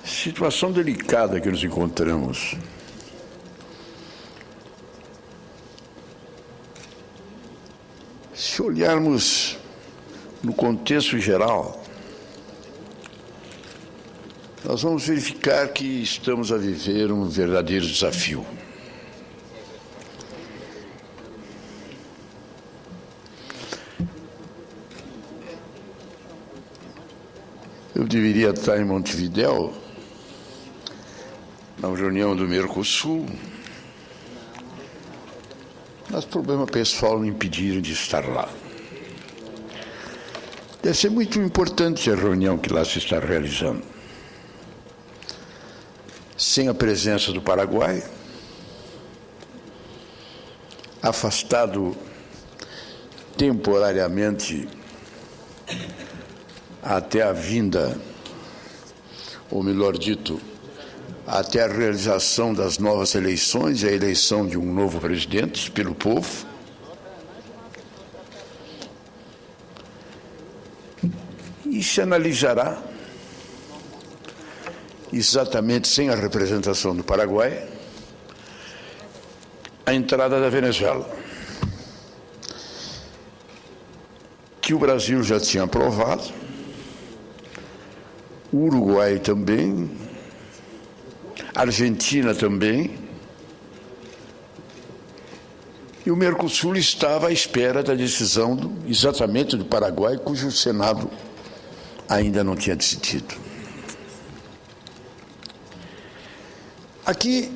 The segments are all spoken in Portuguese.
Situação delicada que nos encontramos. Se olharmos no contexto geral, nós vamos verificar que estamos a viver um verdadeiro desafio. Eu deveria estar em Montevidéu, na reunião do Mercosul, mas problema pessoal me impediram de estar lá. Deve ser muito importante a reunião que lá se está realizando. Sem a presença do Paraguai, afastado temporariamente até a vinda, ou melhor dito, até a realização das novas eleições e a eleição de um novo presidente pelo povo. E se analisará, exatamente sem a representação do Paraguai, a entrada da Venezuela, que o Brasil já tinha aprovado, o Uruguai também, a Argentina também, e o Mercosul estava à espera da decisão exatamente do Paraguai, cujo Senado ainda não tinha decidido. Aqui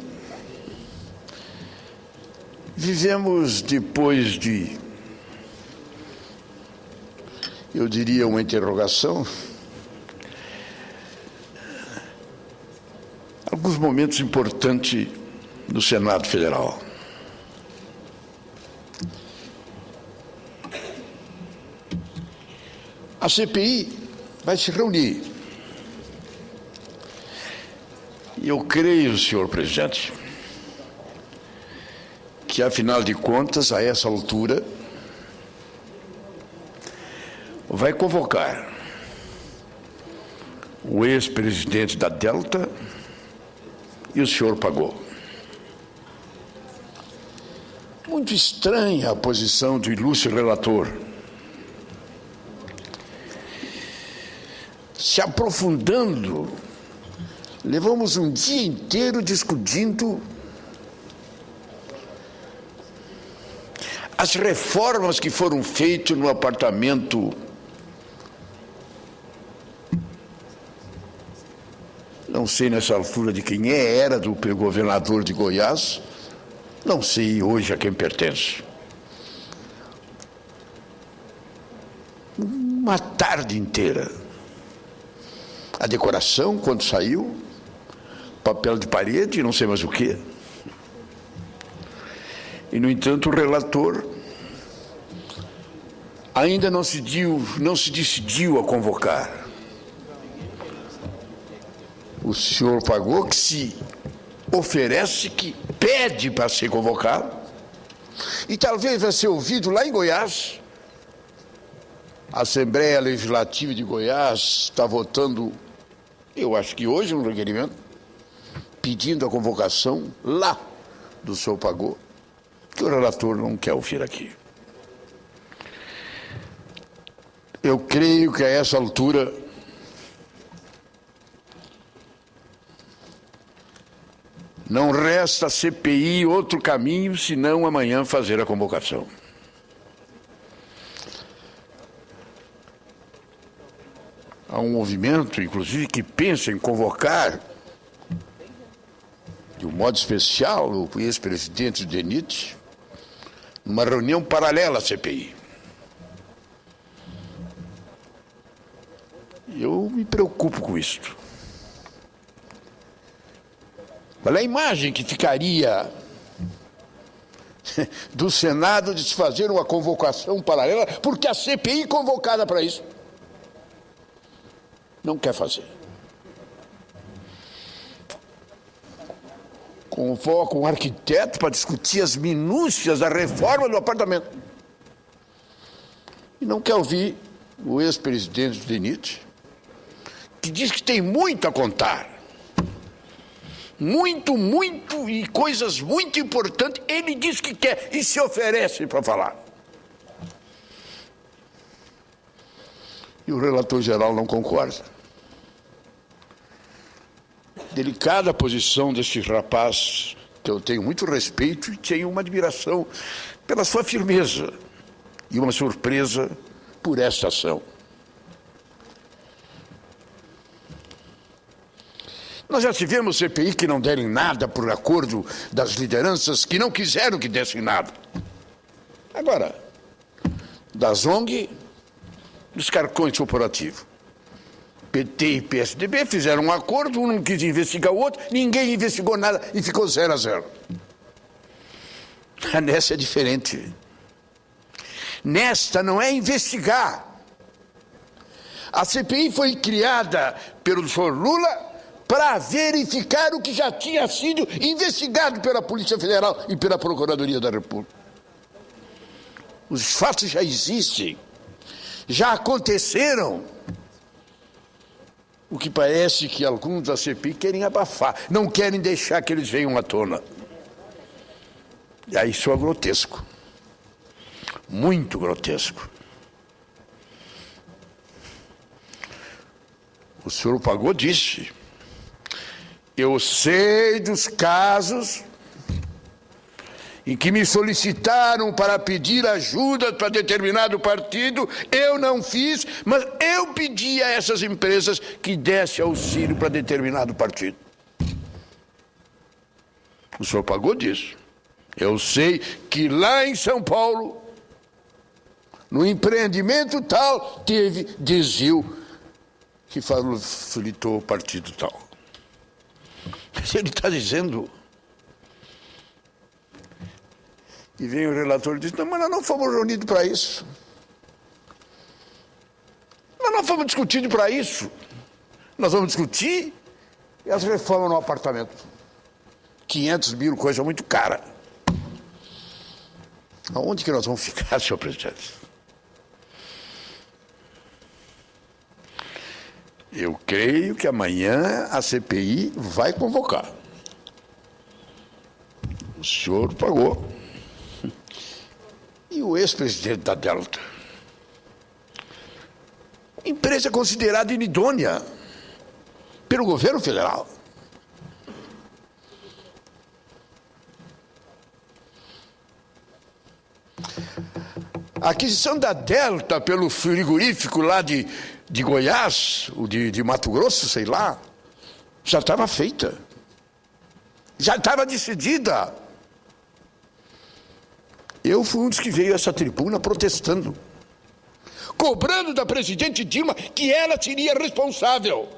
vivemos depois de, eu diria, uma interrogação, alguns momentos importantes no Senado Federal. A CPI vai se reunir. E eu creio, senhor presidente, que, afinal de contas, a essa altura, vai convocar o ex-presidente da Delta e o senhor Pagô. Muito estranha a posição do ilustre relator. Se aprofundando, levamos um dia inteiro discutindo as reformas que foram feitas no apartamento não sei nessa altura de quem era do governador de Goiás, não sei hoje a quem pertence. Uma tarde inteira. A decoração, quando saiu, papel de parede, não sei mais o quê. E, no entanto, o relator ainda não se decidiu a convocar o senhor Pagô, que se oferece, que pede para ser convocado, e talvez vai ser ouvido lá em Goiás. A Assembleia Legislativa de Goiás está votando, eu acho que hoje, um requerimento, pedindo a convocação lá do senhor Pagô, que o relator não quer ouvir aqui. Eu creio que a essa altura não resta à CPI outro caminho senão amanhã fazer a convocação. Há um movimento, inclusive, que pensa em convocar, de um modo especial, o ex-presidente DENIT, numa reunião paralela à CPI. Eu me preocupo com isto. Olha a imagem que ficaria do Senado de se fazer uma convocação paralela, porque a CPI convocada para isso não quer fazer. Convoca um arquiteto para discutir as minúcias da reforma do apartamento. E não quer ouvir o ex-presidente do DENIT, que diz que tem muito a contar. muito, e coisas muito importantes, ele diz que quer e se oferece para falar. E o relator geral não concorda. Delicada a posição deste rapaz, que eu tenho muito respeito e tenho uma admiração pela sua firmeza e uma surpresa por esta ação. Nós já tivemos CPI que não deram nada por acordo das lideranças que não quiseram que dessem nada. Agora, da ONG, dos carcões corporativos. PT e PSDB fizeram um acordo, um não quis investigar o outro, ninguém investigou nada e ficou 0-0. Nessa é diferente. Nesta não é investigar. A CPI foi criada pelo senhor Lula para verificar o que já tinha sido investigado pela Polícia Federal e pela Procuradoria da República. Os fatos já existem, já aconteceram. O que parece que alguns da CPI querem abafar, não querem deixar que eles venham à tona. E aí isso é grotesco, muito grotesco. O senhor Pagou disse: eu sei dos casos em que me solicitaram para pedir ajuda para determinado partido, eu não fiz, mas eu pedi a essas empresas que desse auxílio para determinado partido. O senhor Pagou disso. Eu sei que lá em São Paulo, no empreendimento tal, teve desvio que facilitou o partido tal. Mas ele está dizendo... E vem o relator e diz: não, mas nós não fomos reunidos para isso. Nós não fomos discutidos para isso. Nós vamos discutir as reformas no apartamento. 500 mil, coisa muito cara. Aonde que nós vamos ficar, senhor presidente? Eu creio que amanhã a CPI vai convocar. O senhor Pagou. E o ex-presidente da Delta? Empresa considerada inidônea pelo governo federal. A aquisição da Delta pelo frigorífico lá de Goiás, ou de Mato Grosso, sei lá, já estava feita. Já estava decidida. Eu fui um dos que veio a essa tribuna protestando, cobrando da presidente Dilma que ela seria responsável.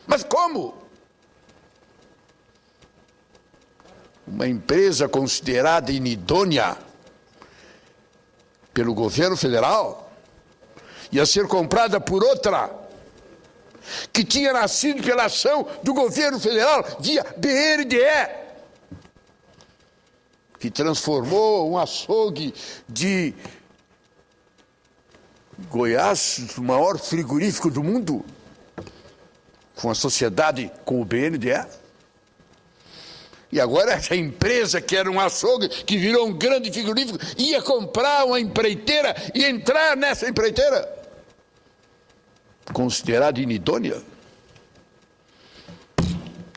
Mas como? Uma empresa considerada inidônea pelo governo federal ia ser comprada por outra que tinha nascido pela ação do governo federal via BNDE, que transformou um açougue de Goiás, o maior frigorífico do mundo, com a sociedade, com o BNDE. E agora essa empresa, que era um açougue, que virou um grande frigorífico, ia comprar uma empreiteira e entrar nessa empreiteira, considerada inidônea.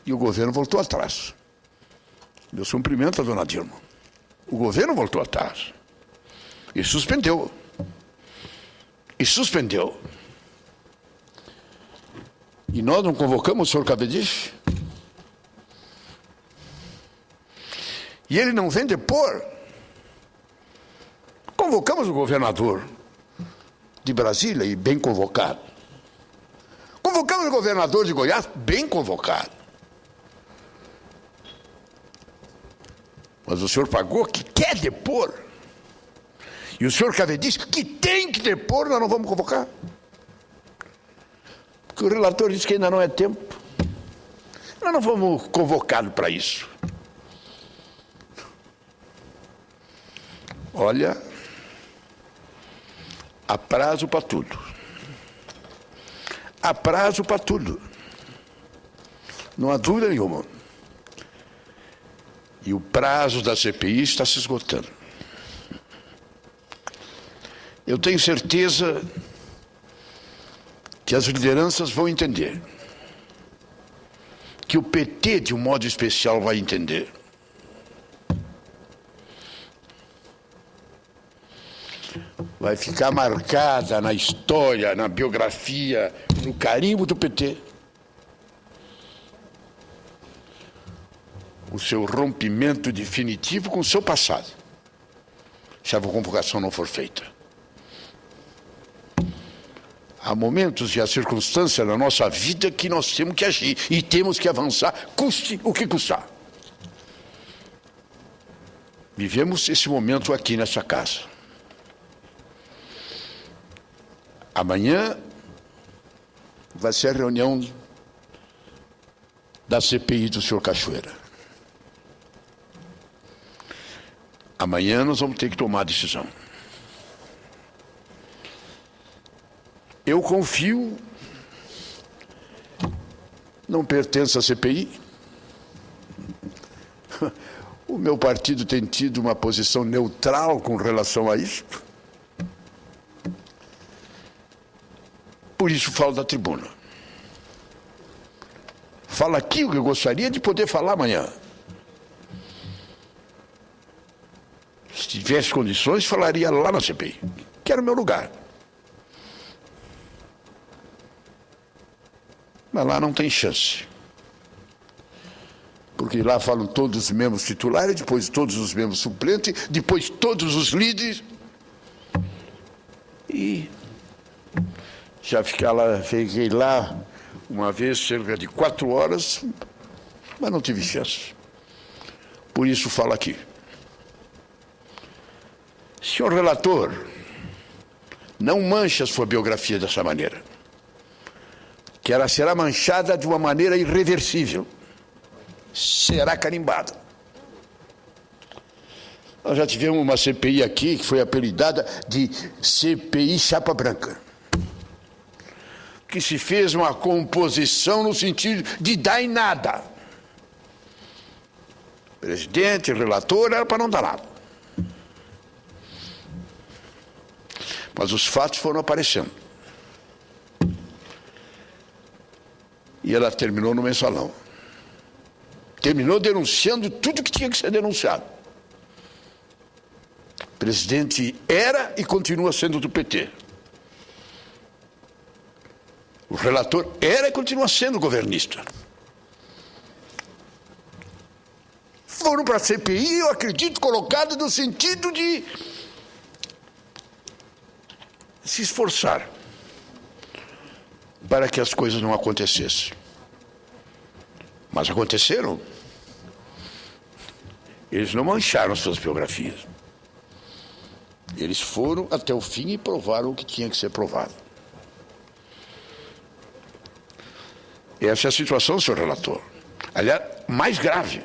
E o governo voltou atrás. Meu cumprimento a dona Dilma. O governo voltou atrás e suspendeu. E nós não convocamos o senhor Cavendish? E ele não vem depor? Convocamos o governador de Brasília, e bem convocado. Convocamos o governador de Goiás, bem convocado. Mas o senhor Pagou, que quer depor, e o senhor Cavendish, que tem que depor, nós não vamos convocar. Porque o relator disse que ainda não é tempo. Nós não fomos convocados para isso. Olha, há prazo para tudo. Há prazo para tudo. Não há dúvida nenhuma. E o prazo da CPI está se esgotando. Eu tenho certeza que as lideranças vão entender, que o PT, de um modo especial, vai entender. Vai ficar marcada na história, na biografia, no carimbo do PT, o seu rompimento definitivo com o seu passado, se a convocação não for feita. Há momentos e há circunstâncias na nossa vida que nós temos que agir e temos que avançar, custe o que custar. Vivemos esse momento aqui nessa casa. Amanhã vai ser a reunião da CPI do senhor Cachoeira. Amanhã nós vamos ter que tomar a decisão. Eu confio, não pertenço à CPI. O meu partido tem tido uma posição neutral com relação a isso. Por isso falo da tribuna. Falo aqui o que eu gostaria de poder falar amanhã. Se tivesse condições, falaria lá na CPI, que era o meu lugar. Mas lá não tem chance. Porque lá falam todos os membros titulares, depois todos os membros suplentes, depois todos os líderes. E fiquei lá uma vez, cerca de 4 horas, mas não tive chance. Por isso falo aqui. Senhor relator, não manche a sua biografia dessa maneira, que ela será manchada de uma maneira irreversível. Será carimbada. Nós já tivemos uma CPI aqui que foi apelidada de CPI Chapa Branca, que se fez uma composição no sentido de dar em nada. Presidente, relator, era para não dar nada. Mas os fatos foram aparecendo. E ela terminou no mensalão. Terminou denunciando tudo que tinha que ser denunciado. O presidente era e continua sendo do PT. O relator era e continua sendo governista. Foram para a CPI, eu acredito, colocados no sentido de se esforçar para que as coisas não acontecessem. Mas aconteceram. Eles não mancharam suas biografias. Eles foram até o fim e provaram o que tinha que ser provado. Essa é a situação, senhor relator. Aliás, mais grave.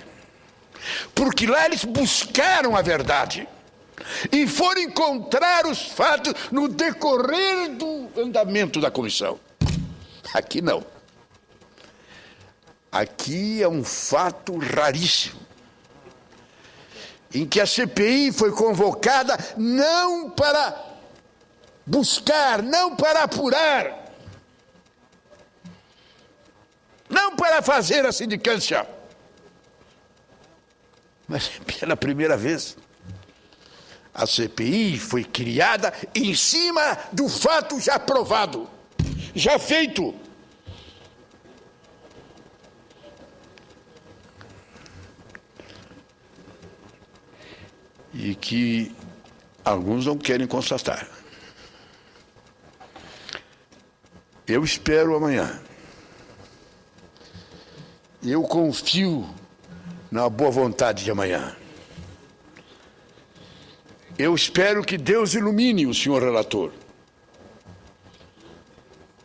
Porque lá eles buscaram a verdade e foram encontrar os fatos no decorrer do andamento da comissão. Aqui não. Aqui é um fato raríssimo, em que a CPI foi convocada não para buscar, não para apurar, não para fazer a sindicância, mas pela primeira vez a CPI foi criada em cima do fato já provado, já feito. E que alguns não querem constatar. Eu espero amanhã. Eu confio na boa vontade de amanhã. Eu espero que Deus ilumine o senhor relator.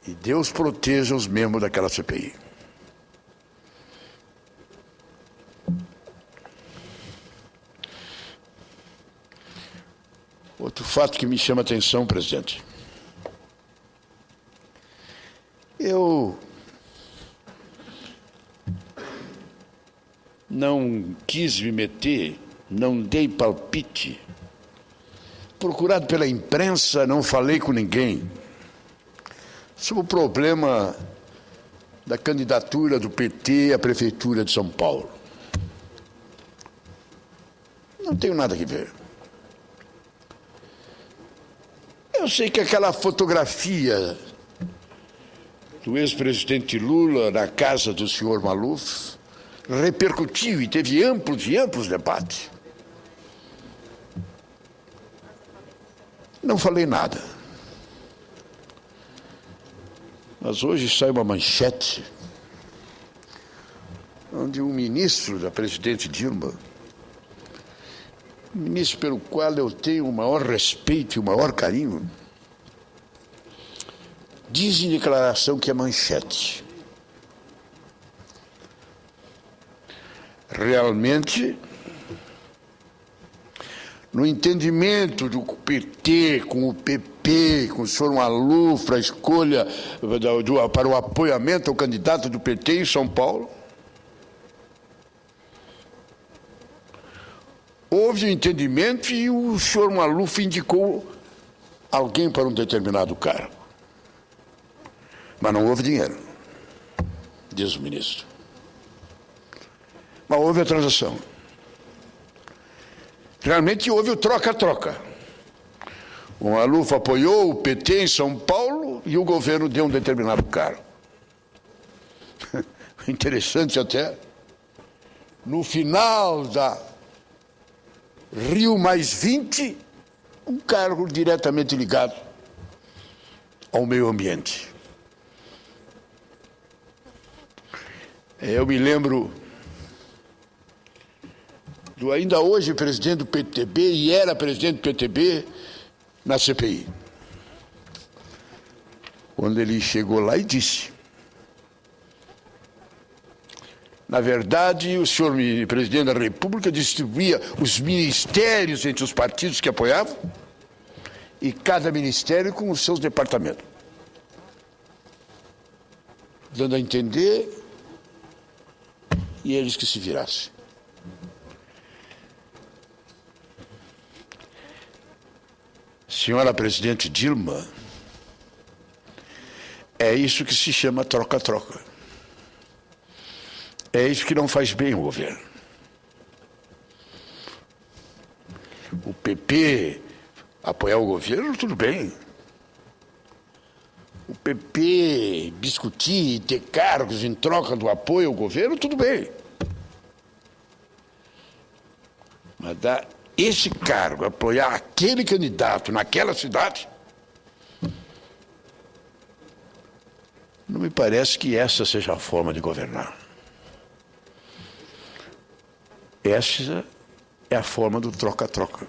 E Deus proteja os membros daquela CPI. Outro fato que me chama a atenção, presidente. não quis me meter, não dei palpite. Procurado pela imprensa, não falei com ninguém sobre o problema da candidatura do PT à Prefeitura de São Paulo. Não tenho nada que ver. Eu sei que aquela fotografia do ex-presidente Lula na casa do senhor Maluf repercutiu e teve amplos debates. Não falei nada. Mas hoje sai uma manchete onde um ministro da presidente Dilma, um ministro pelo qual eu tenho o maior respeito e o maior carinho, diz em declaração que é manchete. Realmente, no entendimento do PT com o PP, com o senhor Maluf, para a escolha, para o apoiamento ao candidato do PT em São Paulo, houve um entendimento e o senhor Maluf indicou alguém para um determinado cargo. Mas não houve dinheiro, diz o ministro. Mas houve a transação. Realmente houve o troca-troca. O Maluf apoiou o PT em São Paulo e o governo deu um determinado cargo. Interessante até, no final da Rio+20, um cargo diretamente ligado ao meio ambiente. Eu me lembro do ainda hoje presidente do PTB, e era presidente do PTB na CPI, quando ele chegou lá e disse: na verdade, o senhor presidente da República distribuía os ministérios entre os partidos que apoiavam, e cada ministério com os seus departamentos, dando a entender, e eles que se virassem. Senhora presidente Dilma, é isso que se chama troca-troca. É isso que não faz bem ao governo. O PP apoiar o governo, tudo bem. O PP discutir e ter cargos em troca do apoio ao governo, tudo bem. Mas dar esse cargo, apoiar aquele candidato naquela cidade, não me parece que essa seja a forma de governar. Essa é a forma do troca-troca.